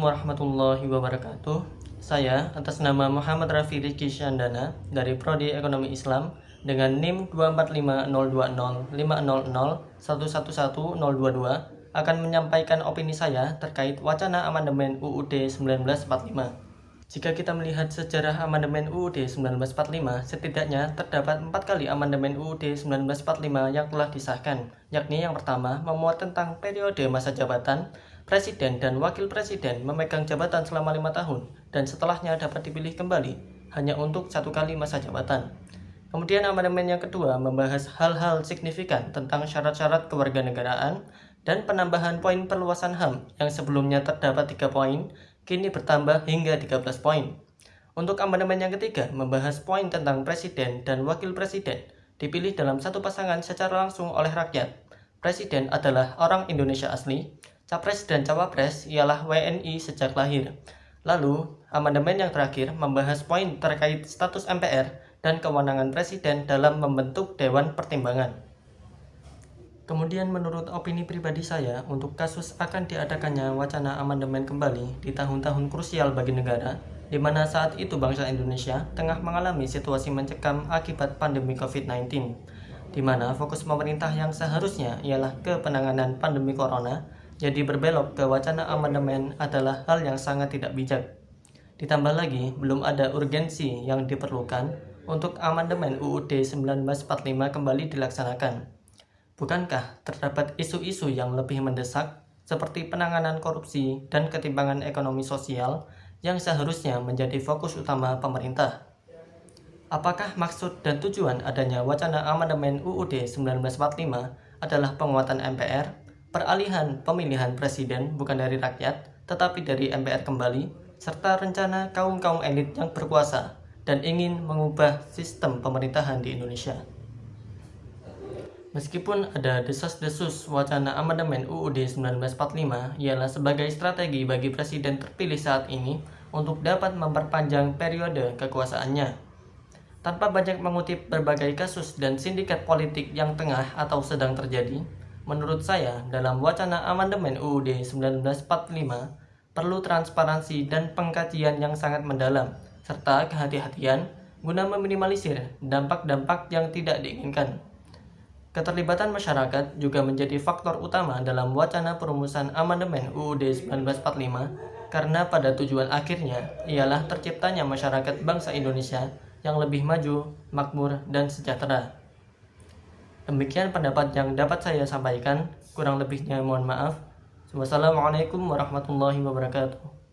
warahmatullahi wabarakatuh. Saya atas nama Muhammad Rafi Rizky Syandana dari Prodi Ekonomi Islam dengan NIM 245020500111022 akan menyampaikan opini saya terkait wacana amandemen UUD 1945. Jika kita melihat sejarah amandemen UUD 1945, setidaknya terdapat 4 kali amandemen UUD 1945 yang telah disahkan, yakni yang pertama memuat tentang periode masa jabatan Presiden dan Wakil Presiden memegang jabatan selama 5 tahun dan setelahnya dapat dipilih kembali hanya untuk 1 kali masa jabatan. Kemudian amandemen yang kedua membahas hal-hal signifikan tentang syarat-syarat kewarganegaraan dan penambahan poin perluasan HAM yang sebelumnya terdapat 3 poin, kini bertambah hingga 13 poin. Untuk amandemen yang ketiga membahas poin tentang Presiden dan Wakil Presiden dipilih dalam satu pasangan secara langsung oleh rakyat. Presiden adalah orang Indonesia asli, Capres dan Cawapres ialah WNI sejak lahir. Lalu, amandemen yang terakhir membahas poin terkait status MPR dan kewenangan Presiden dalam membentuk Dewan Pertimbangan. Kemudian menurut opini pribadi saya, untuk kasus akan diadakannya wacana amandemen kembali di tahun-tahun krusial bagi negara, di mana saat itu bangsa Indonesia tengah mengalami situasi mencekam akibat pandemi COVID-19, di mana fokus pemerintah yang seharusnya ialah ke penanganan pandemi corona, jadi berbelok ke wacana amandemen adalah hal yang sangat tidak bijak. Ditambah lagi, belum ada urgensi yang diperlukan untuk amandemen UUD 1945 kembali dilaksanakan. Bukankah terdapat isu-isu yang lebih mendesak seperti penanganan korupsi dan ketimpangan ekonomi sosial yang seharusnya menjadi fokus utama pemerintah? Apakah maksud dan tujuan adanya wacana amandemen UUD 1945 adalah penguatan MPR, peralihan pemilihan presiden bukan dari rakyat tetapi dari MPR kembali, serta rencana kaum-kaum elit yang berkuasa dan ingin mengubah sistem pemerintahan di Indonesia? Meskipun ada desas-desus wacana amandemen UUD 1945 ialah sebagai strategi bagi presiden terpilih saat ini untuk dapat memperpanjang periode kekuasaannya. Tanpa banyak mengutip berbagai kasus dan sindikat politik yang tengah atau sedang terjadi, menurut saya dalam wacana amandemen UUD 1945 perlu transparansi dan pengkajian yang sangat mendalam, serta kehati-hatian guna meminimalisir dampak-dampak yang tidak diinginkan. Keterlibatan masyarakat juga menjadi faktor utama dalam wacana perumusan amandemen UUD 1945 karena pada tujuan akhirnya ialah terciptanya masyarakat bangsa Indonesia yang lebih maju, makmur, dan sejahtera. Demikian pendapat yang dapat saya sampaikan, kurang lebihnya mohon maaf. Wassalamualaikum warahmatullahi wabarakatuh.